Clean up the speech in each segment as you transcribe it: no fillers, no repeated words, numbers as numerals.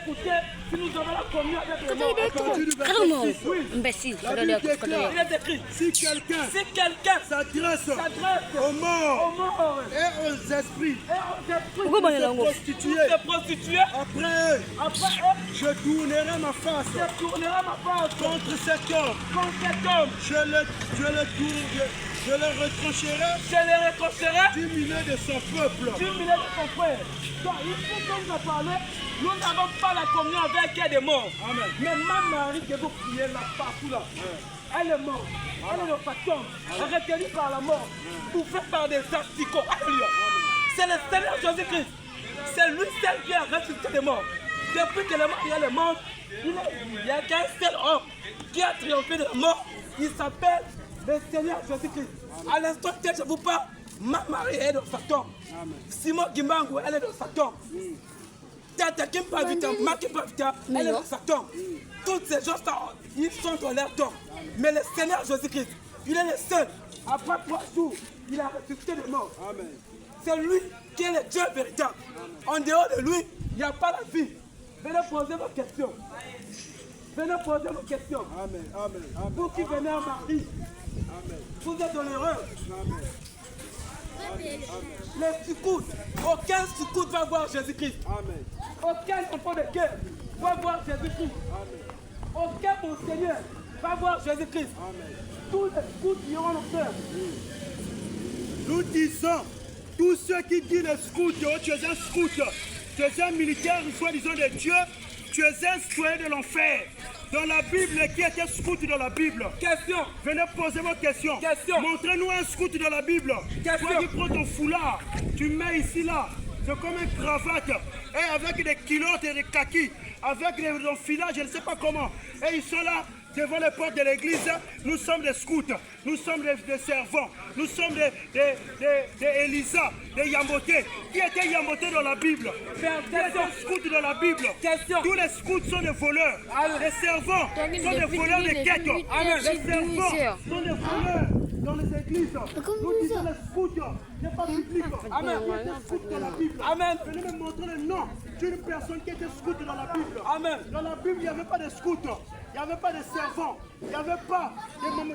écouter si nous avons la communion avec le mort. Imbécile. Il est écrit. Si quelqu'un s'adresse aux morts et aux esprits, se prostituer, après eux, je tournerai ma face contre cet homme. Je le retrancherai du milieu de son peuple. Donc, il faut qu'on nous parle. Nous n'avons pas la communion avec elle des morts. Amen. Mais ma Marie que vous priez là partout là, elle est morte. Elle est le fantôme. Elle est retenue par la mort. Bouffée par des asticots. Alléluia. C'est le Seigneur Jésus-Christ. C'est lui seul qui a ressuscité des morts. Depuis que le mort est mort, il n'y a qu'un seul homme qui a triomphé de la mort. Il s'appelle le Seigneur Jésus-Christ. À l'instant que je vous parle, ma Marie est le fantôme. Simon Gimbangu, elle est le fantôme. Tata Kimpa Vita, Ma Kimpa Vita, elle est le fantôme. Tous ces gens, ils sont dans leur tombe. Mais le Seigneur Jésus-Christ, il est le seul. Après 3 jours, il a ressuscité les morts. C'est lui qui est le Dieu véritable. En dehors de lui, il n'y a pas la vie. Venez poser vos questions. Venez poser vos questions. Vous qui venez à Marie, vous êtes dans l'erreur. Les sous-coudes, aucun sous-coude va voir Jésus-Christ. Aucun enfant de cœur va voir Jésus-Christ. Aucun monseigneur va voir Jésus-Christ. Tous les scouts iront au cœur. Nous disons, tous ceux qui disent les scouts, tu es un scout, tu es un militaire, soi-disant de Dieu, tu es un citoyen de l'enfer. Dans la Bible, qui était scout dans la Bible? Question. Venez poser vos questions. Question. Montrez-nous un scout dans la Bible. Question. Toi qui prends ton foulard, tu mets ici là, c'est comme une cravate, et avec des culottes et des kakis, avec des filages, je ne sais pas comment. Et ils sont là devant les portes de l'église. Nous sommes des scouts, nous sommes des servants, nous sommes des Elisa, des Yamboté. Qui était Yamboté dans la Bible? Qui était scout dans la Bible? Question. Tous les scouts sont des voleurs. Les servants sont des voleurs de quêtes. Les servants sont des voleurs dans les églises. Nous disons les scouts, il n'y a pas public. Amen. Qui était scout dans la Bible? Amen. Venez me montrer le nom d'une personne qui était scout dans la Bible. Amen. Dans la Bible, il n'y avait pas de scouts. Il n'y avait pas de servants, il n'y avait pas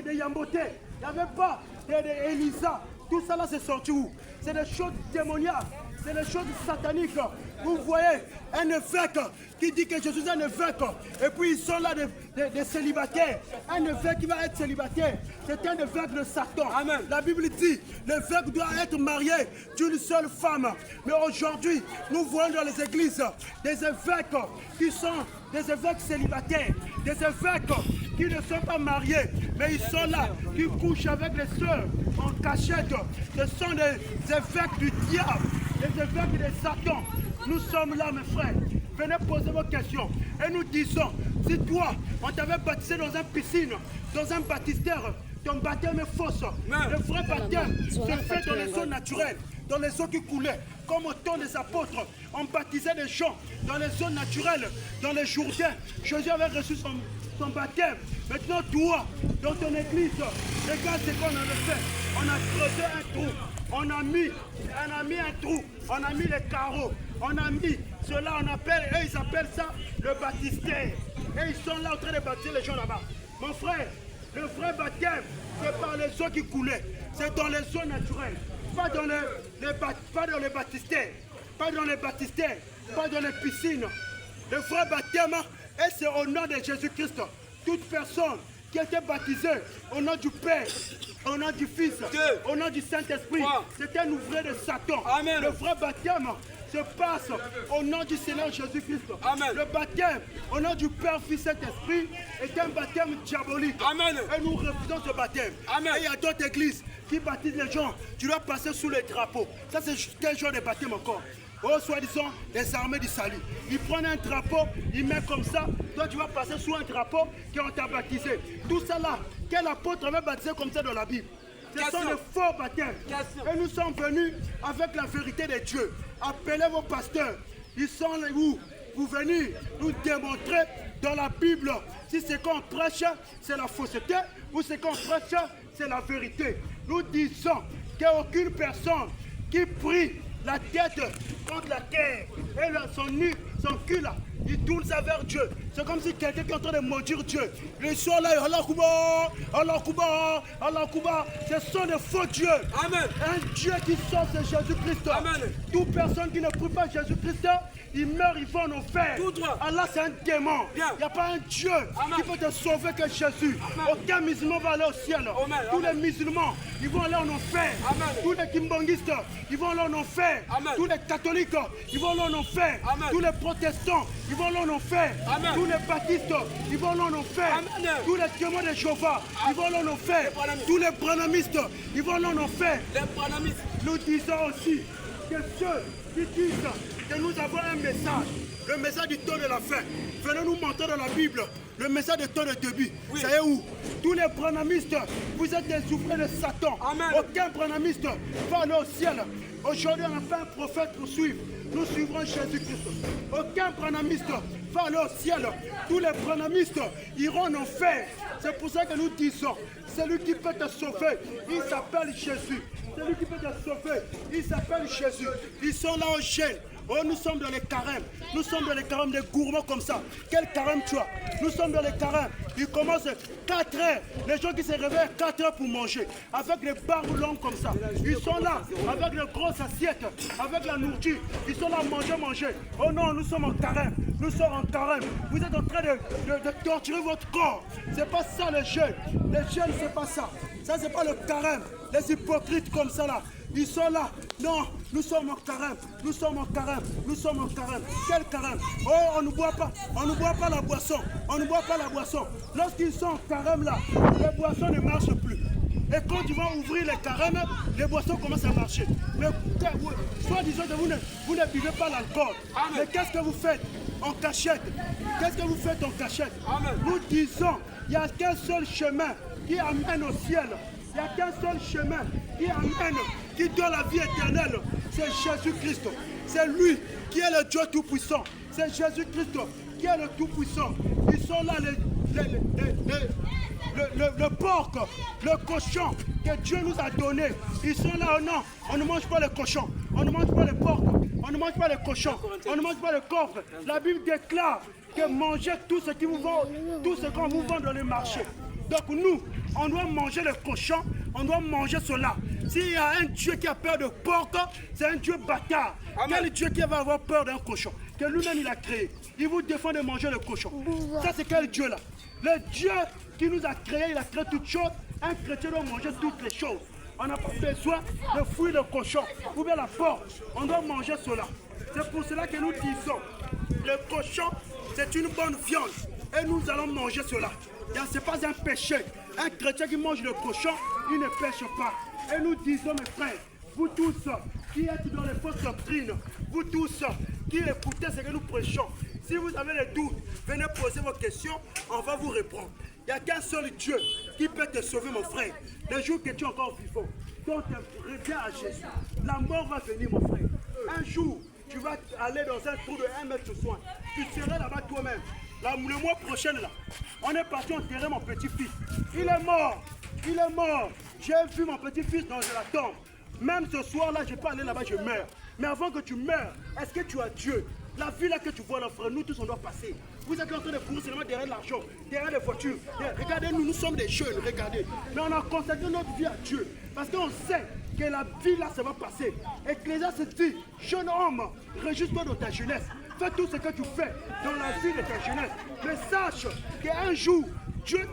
de Yamboté, il n'y avait pas d'Elisa. Tout ça là, c'est sorti où? C'est des choses démoniaques, c'est des choses sataniques. Vous voyez un évêque qui dit que Jésus est un évêque, et puis ils sont là des célibataires. Un évêque qui va être célibataire, c'est un évêque de Satan. Amen. La Bible dit l'évêque doit être marié d'une seule femme. Mais aujourd'hui, nous voyons dans les églises des évêques qui sont des évêques célibataires, des évêques qui ne sont pas mariés, mais ils sont là, qui couchent avec les sœurs en cachette. Ce sont des évêques du diable, des évêques de Satan. Nous sommes là, mes frères. Venez poser vos questions. Et nous disons, si toi, on t'avait baptisé dans une piscine, dans un baptistère, ton baptême est fausse. Le vrai baptême se fait dans les eaux naturelles, dans les eaux qui coulaient. Comme au temps des apôtres, on baptisait les gens dans les eaux naturelles, dans les Jourdains. Jésus avait reçu son baptême. Maintenant, toi, dans ton église, regarde ce qu'on avait fait. On a creusé un trou. On a mis un trou. On a mis les carreaux. On a mis cela, on appelle, eux ils appellent ça le baptistère. Et ils sont là en train de baptiser les gens là-bas. Mon frère, le vrai baptême, c'est par les eaux qui coulaient. C'est dans les eaux naturelles. Pas dans les baptistères. Pas dans les baptistères. Pas dans les piscines. Le vrai baptême, et c'est au nom de Jésus-Christ. Toute personne qui a été baptisée au nom du Père, au nom du Fils, au nom du Saint-Esprit, c'est un ouvrier de Satan. Amen. Le vrai baptême se passe au nom du Seigneur Jésus-Christ. Le baptême au nom du Père, Fils, Saint-Esprit est un baptême diabolique. Amen. Et nous refusons ce baptême. Amen. Et il y a d'autres églises qui baptisent les gens. Tu dois passer sous les drapeaux. Ça, c'est quel genre de baptême encore? Oh, soi-disant, les armées du salut. Ils prennent un drapeau, ils mettent comme ça. Toi, tu vas passer sous un drapeau qui on t'a baptisé. Tout ça là, quel apôtre avait baptisé comme ça dans la Bible? Ce sont des faux baptêmes. Et nous sommes venus avec la vérité de Dieu. Appelez vos pasteurs. Ils sont où? Vous venez nous démontrer dans la Bible si ce qu'on prêche, c'est la fausseté ou ce qu'on prêche, c'est la vérité. Nous disons qu'aucune personne qui prie la tête contre la terre et son cul là, ils tournent ça vers Dieu. C'est comme si quelqu'un qui est en train de maudire Dieu. Ils sont là, Allah Kuba, Allah Kuba, Allah Kuba. Ce sont des faux dieux. Amen. Un Dieu qui sauve, c'est Jésus-Christ. Amen. Toute personne qui ne prie pas Jésus-Christ, il meurt, il va en enfer. Tout droit. Allah, c'est un démon. Bien. Il n'y a pas un Dieu Amen. qui peut te sauver que Jésus. Amen. Aucun musulman va aller au ciel. Amen. Tous Amen. les musulmans, ils vont aller en enfer. Amen. Tous les kimbongistes, ils vont aller en enfer. Amen. Tous les catholiques, ils vont aller en enfer. Amen. Tous les protestants, ils vont aller en enfer. Amen. Tous les baptistes, ils vont aller en enfer. Amen. Tous les témoins de Jéhovah, ils vont aller en enfer. Les branhamistes. Tous les branhamistes, ils vont aller en enfer. Les branhamistes. Nous disons aussi que ceux qui disent que nous avons un message, le message du temps de la fin, venez nous montrer dans la Bible le message du temps de début. Oui. Ça y est où? Tous les branhamistes, vous êtes des ouvriers de Satan. Amen. Aucun branhamiste va aller au ciel. Aujourd'hui, on n'a pas un prophète pour suivre. Nous suivrons Jésus-Christ. Aucun branhamiste va aller au ciel. Tous les branhamistes iront en enfer. C'est pour ça que nous disons, celui qui peut te sauver, il s'appelle Jésus. Celui qui peut te sauver, il s'appelle Jésus. Ils sont là au gel. Oh, nous sommes dans les carèmes. Nous sommes dans les carèmes des gourmands comme ça. Quel carême tu as? Nous sommes dans les carèmes. Ils commencent 4 heures. Les gens qui se réveillent à 4 heures pour manger. Avec des barbes longues comme ça. Ils sont là avec de grosses assiettes. Avec la nourriture. Ils sont là à manger. Oh non, nous sommes en carême. Nous sommes en carême. Vous êtes en train de torturer votre corps. C'est pas ça le jeûne. Le jeûne, c'est pas ça. Ça, c'est pas le carême. Les hypocrites comme ça là. Ils sont là. Non, nous sommes en carême. Nous sommes en carême. Nous sommes en carême. Quel carême? Oh, on ne boit pas. On ne boit pas la boisson. On ne boit pas la boisson. Lorsqu'ils sont en carême là, les boissons ne marchent plus. Et quand ils vont ouvrir les carèmes, les boissons commencent à marcher. Mais soit disant que vous ne buvez pas l'alcool. Mais qu'est-ce que vous faites en cachette? Qu'est-ce que vous faites en cachette? Amen. Nous disons, il n'y a qu'un seul chemin qui amène au ciel. Il n'y a qu'un seul chemin qui amène, qui donne la vie éternelle. C'est Jésus-Christ. C'est lui qui est le Dieu Tout-Puissant. C'est Jésus-Christ qui est le Tout-Puissant. Ils sont là, le porc, le cochon que Dieu nous a donné. Ils sont là, oh non, on ne mange pas le cochon, on ne mange pas le porc, on ne mange pas le cochon, on ne mange pas le coffre. La Bible déclare que mangez tout ce qui vous vend, tout ce qu'on vous vend dans les marchés. Donc nous, on doit manger le cochon, on doit manger cela. S'il y a un Dieu qui a peur de porc, c'est un Dieu bâtard. Amen. Quel Dieu qui va avoir peur d'un cochon que lui-même il a créé? Il vous défend de manger le cochon. Ça c'est quel Dieu là? Le Dieu qui nous a créé, il a créé toutes choses. Un chrétien doit manger toutes les choses. On n'a pas besoin de fouiller le cochon ou bien la porc. On doit manger cela. C'est pour cela que nous disons, le cochon c'est une bonne viande et nous allons manger cela. Ce n'est pas un péché. Un chrétien qui mange le cochon, il ne pêche pas. Et nous disons, mes frères, vous tous qui êtes dans les fausses doctrines, vous tous qui écoutez ce que nous prêchons, si vous avez des doutes, venez poser vos questions, on va vous répondre. Il n'y a qu'un seul Dieu qui peut te sauver, mon frère. Le jour que tu es encore vivant, donc reviens à Jésus. La mort va venir, mon frère. Un jour, tu vas aller dans un trou de 1 mètre de soin. Tu seras là-bas toi-même. Le mois prochain, là, on est parti enterrer mon petit-fils. Il est mort. Il est mort. J'ai vu mon petit-fils dans la tombe. Même ce soir-là, je peux aller là-bas, je meurs. Mais avant que tu meurs, est-ce que tu as Dieu? La vie là que tu vois là, frère, nous tous on doit passer. Vous êtes en train de courir seulement derrière l'argent, derrière les voitures. Regardez, nous sommes des jeunes, regardez. Mais on a consacré notre vie à Dieu. Parce qu'on sait que la vie là, ça va passer. Ecclésiaste dit, jeune homme, réjouis-toi de ta jeunesse. Fais tout ce que tu fais dans la vie de ta jeunesse. Mais sache qu'un jour, Dieu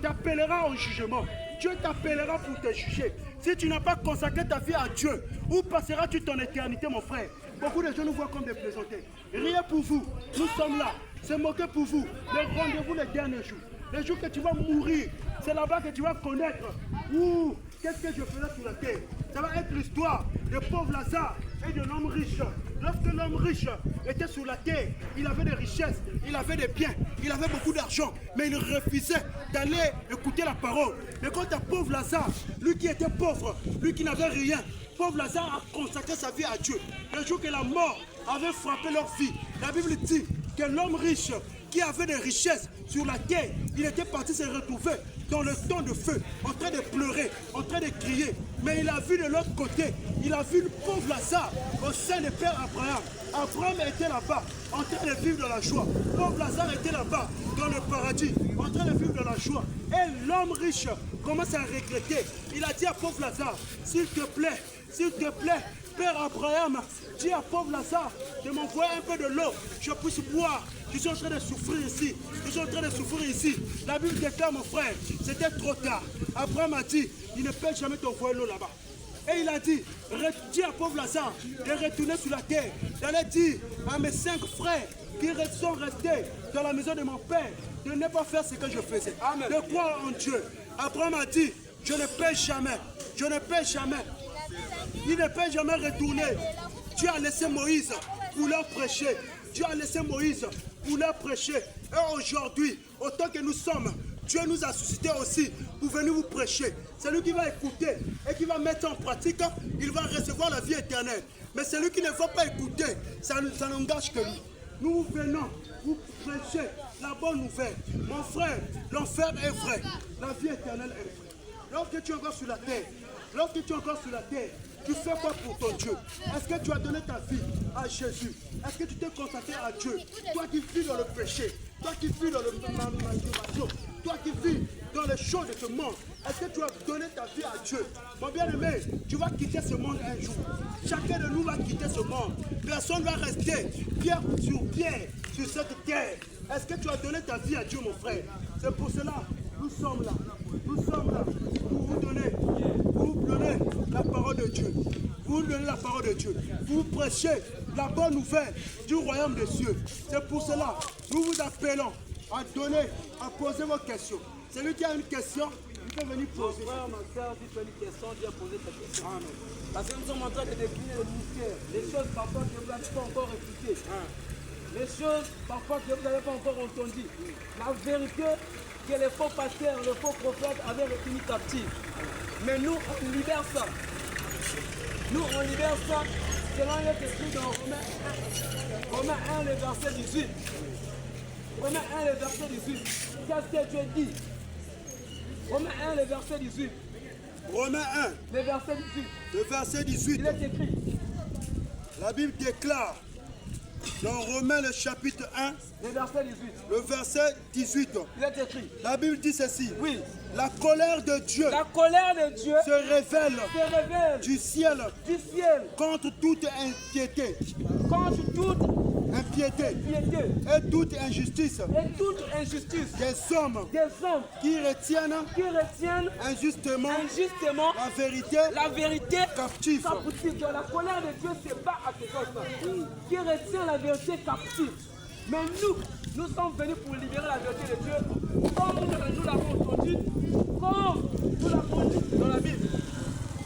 t'appellera au jugement. Dieu t'appellera pour te juger. Si tu n'as pas consacré ta vie à Dieu, où passeras-tu ton éternité, mon frère? Beaucoup de gens nous voient comme des plaisantés. Rien pour vous. Nous sommes là. C'est moqué pour vous. Mais rendez-vous les derniers jours. Les jours que tu vas mourir, c'est là-bas que tu vas connaître. Ouh, qu'est-ce que je faisais sur la terre? Ça va être l'histoire de pauvre Lazare et de l'homme riche. Lorsque l'homme riche était sur la terre, il avait des richesses, il avait des biens, il avait beaucoup d'argent, mais il refusait d'aller écouter la parole. Mais quant à pauvre Lazare, lui qui était pauvre, lui qui n'avait rien, pauvre Lazare a consacré sa vie à Dieu. Le jour que la mort avait frappé leur vie, la Bible dit que l'homme riche qui avait des richesses sur la terre, il était parti se retrouver dans le temps de feu, en train de pleurer, en train de crier. Mais il a vu de l'autre côté, il a vu le pauvre Lazare au sein de Père Abraham. Abraham était là-bas, en train de vivre dans la joie. Pauvre Lazare était là-bas, dans le paradis, en train de vivre dans la joie. Et l'homme riche commence à regretter. Il a dit à pauvre Lazare, s'il te plaît, Père Abraham, dis à pauvre Lazare de m'envoyer un peu de l'eau, je puisse boire. Je suis en train de souffrir ici. La Bible déclare, mon frère, c'était trop tard. Abraham a dit, il ne peut jamais t'envoyer l'eau là-bas. Et il a dit, dis à pauvre Lazare de retourner sur la terre. D'aller dire à mes 5 frères qui sont restés dans la maison de mon père de ne pas faire ce que je faisais. Amen. De croire en Dieu. Abraham a dit, je ne peux jamais. Il ne peut jamais retourner. Dieu a laissé Moïse pour leur prêcher. Et aujourd'hui, autant que nous sommes, Dieu nous a suscité aussi pour venir vous prêcher. Celui qui va écouter et qui va mettre en pratique, il va recevoir la vie éternelle. Mais celui qui ne va pas écouter, ça n'engage que nous. Nous venons vous prêcher la bonne nouvelle. Mon frère, l'enfer est vrai. La vie éternelle est vraie. Lorsque tu es encore sur la terre, tu fais quoi pour ton Dieu? Est-ce que tu as donné ta vie à Jésus? Est-ce que tu t'es consacré à Dieu? Toi qui vis dans le péché, toi qui vis dans la masturbation, toi qui vis dans les choses de ce monde, est-ce que tu as donné ta vie à Dieu? Mon bien-aimé, tu vas quitter ce monde un jour. Chacun de nous va quitter ce monde. Personne ne va rester pierre sur cette terre. Est-ce que tu as donné ta vie à Dieu, mon frère? C'est pour cela nous sommes là. Nous sommes là pour vous donner la parole de Dieu. Vous donnez la parole de Dieu. Vous prêchez la bonne nouvelle du royaume des cieux. C'est pour cela nous vous appelons à poser vos questions. Celui qui a une question, il peut venir poser. Mon frère, ma soeur, si tu as une question, viens poser ta question. Amen. Parce que nous sommes en train de décliner le mystère. Les choses parfois que vous n'avez pas encore écoutées. Les choses parfois que vous n'avez pas encore entendues. La vérité que les faux pasteurs, les faux prophètes avaient retenu captifs. Mais nous, on libère ça. Selon les écrit dans Romains 1, le verset 18. Romains 1, le verset 18. Qu'est-ce que Dieu dit? Romains 1, le verset 18. Romains 1, le verset 18. Le verset 18. Il est écrit. La Bible déclare dans Romains le chapitre 1, le verset 18. Le verset 18. Il est écrit. La Bible dit ceci. Oui. La colère de Dieu se révèle du ciel contre toute impiété. Et toute injustice des hommes qui retiennent injustement la vérité captive. La colère de Dieu se bat à ce poste, qui retient la vérité captive. Mais nous sommes venus pour libérer la vérité de Dieu, comme nous l'avons entendu, comme nous l'avons dit dans la Bible.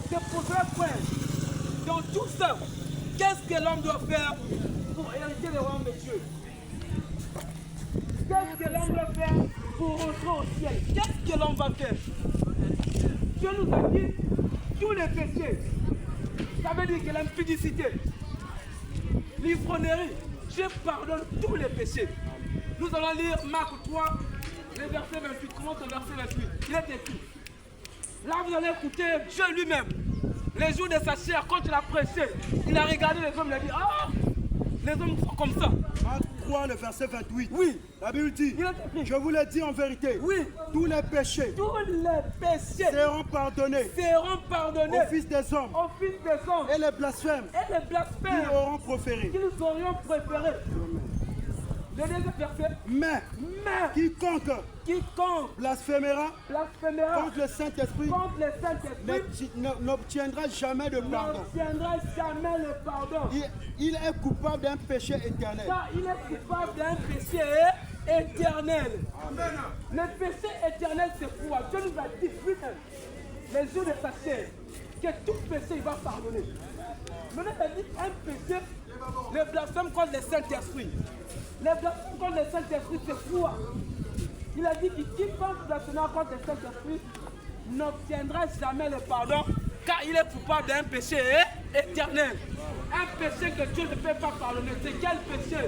C'est pour cela, frère, dans tout ça, qu'est-ce que l'homme doit faire pour hériter le royaume de Dieu? Qu'est-ce que l'homme doit faire pour rentrer au ciel? Qu'est-ce que l'homme va faire? Dieu nous a dit tous les péchés. Ça veut dire que l'impudicité, l'ivrognerie, je pardonne tous les péchés. Nous allons lire Marc 3, le verset 28. Commence au verset 28. Il est écrit. Là, vous allez écouter Dieu lui-même. Les jours de sa chair, quand il a prêché, il a regardé les hommes, il a dit, ah, les hommes sont comme ça. Marc 3, le verset 28. Oui. La Bible dit, je vous l'ai dit en vérité. Oui. Tous les péchés seront pardonnés aux fils des hommes. Et les blasphèmes qu'ils auront proférés. Le deuxième verset. Mais quiconque blasphémera contre le Saint-Esprit n'obtiendra jamais de pardon. Il est coupable d'un péché éternel. Amen. Le péché éternel, c'est quoi? Dieu nous a dit lui-même, les jours de sa chair, que tout péché il va pardonner. Maintenant, il a dit un péché, le blasphème contre le Saint-Esprit. Le blasphème contre le Saint-Esprit, c'est quoi? Il a dit que quiconque blasphémera contre le Saint-Esprit n'obtiendra jamais le pardon, car il est coupable d'un péché éternel. Un péché que Dieu ne peut pas pardonner. C'est quel péché?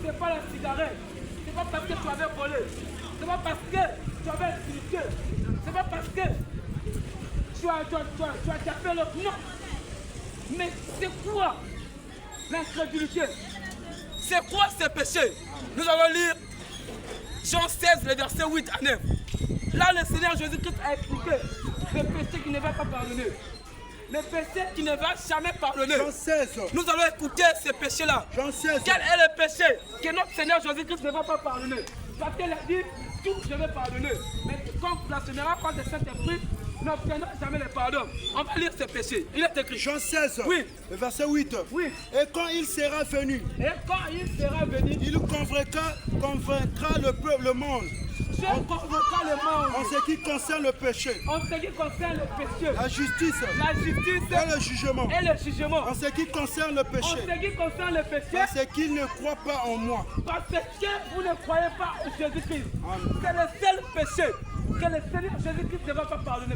c'est pas la cigarette. C'est pas parce que tu avais volé. C'est pas parce que tu avais insulté. C'est pas parce que tu as tapé l'autre. Non. Mais c'est quoi l'incrédulité? C'est quoi ces péchés? Nous allons lire Jean 16, les versets 8 à 9. Là, le Seigneur Jésus-Christ a expliqué le péché qui ne va pas pardonner. Le péché qui ne va jamais pardonner. Jean 16. Nous allons écouter ces péchés-là. Jean 16. Quel est le péché que notre Seigneur Jésus-Christ ne va pas pardonner? Parce qu'il a dit, tout je vais pardonner. Mais quand on blasphèmera contre le Saint-Esprit, nous n'obtiendrons jamais le pardon. On va lire ces péchés. Il est écrit. Jean 16. Oui. Le verset 8. Oui. Et quand il sera venu, Et quand il sera venu, il convaincra le monde je convoquerai le monde en ce qui concerne le péché, en ce qui concerne le péché, la justice la justice et le jugement. et le jugement. En ce qui concerne le En péché, ce qui concerne le péché, parce qu'il ne croit pas en moi. parce que vous ne croyez pas en Jésus-Christ. C'est le seul péché que le Seigneur Jésus-Christ ne va pas pardonner.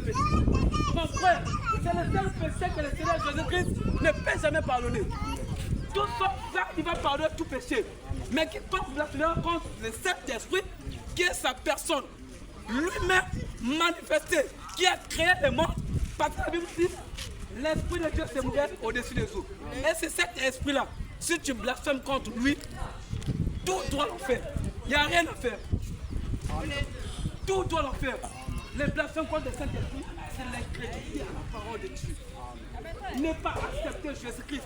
Mon frère, c'est le seul péché que le Seigneur Jésus-Christ ne peut jamais pardonner. Tout ça, il va pardonner tout péché. Mais qui porte la contre le Saint-Esprit, qui est sa personne, lui-même manifesté, qui a créé le monde. Parce que la Bible dit, l'Esprit de Dieu se mouille au-dessus des eaux. Et c'est cet esprit-là, si tu blasphèmes contre lui, tout doit l'en faire. Il n'y a rien à faire. Tout doit l'en faire. Les blasphèmes contre le Saint-Esprit, c'est l'incrédulité à la parole de Dieu. Ne pas accepter Jésus-Christ.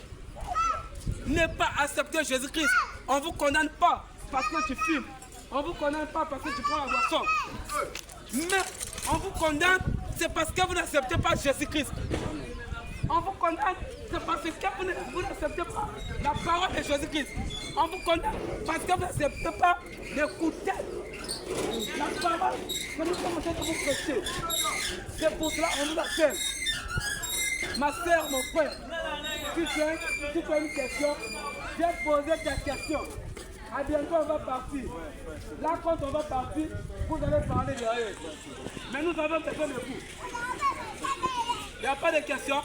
Ne pas accepter Jésus-Christ. On ne vous condamne pas parce que tu fumes. On ne vous condamne pas parce que tu prends la boisson. Mais on vous condamne, c'est parce que vous n'acceptez pas Jésus-Christ. On vous condamne, c'est parce que vous n'acceptez pas la parole de Jésus-Christ. On vous condamne parce que vous n'acceptez pas d'écouter la parole que nous sommes en train de vous prêcher. C'est pour cela qu'on nous appelle. Ma soeur, mon frère, si tu as une question, viens poser ta question. À bientôt, on va partir. Là, quand on va partir, vous allez parler derrière. Mais nous avons besoin de vous. Il n'y a pas de questions.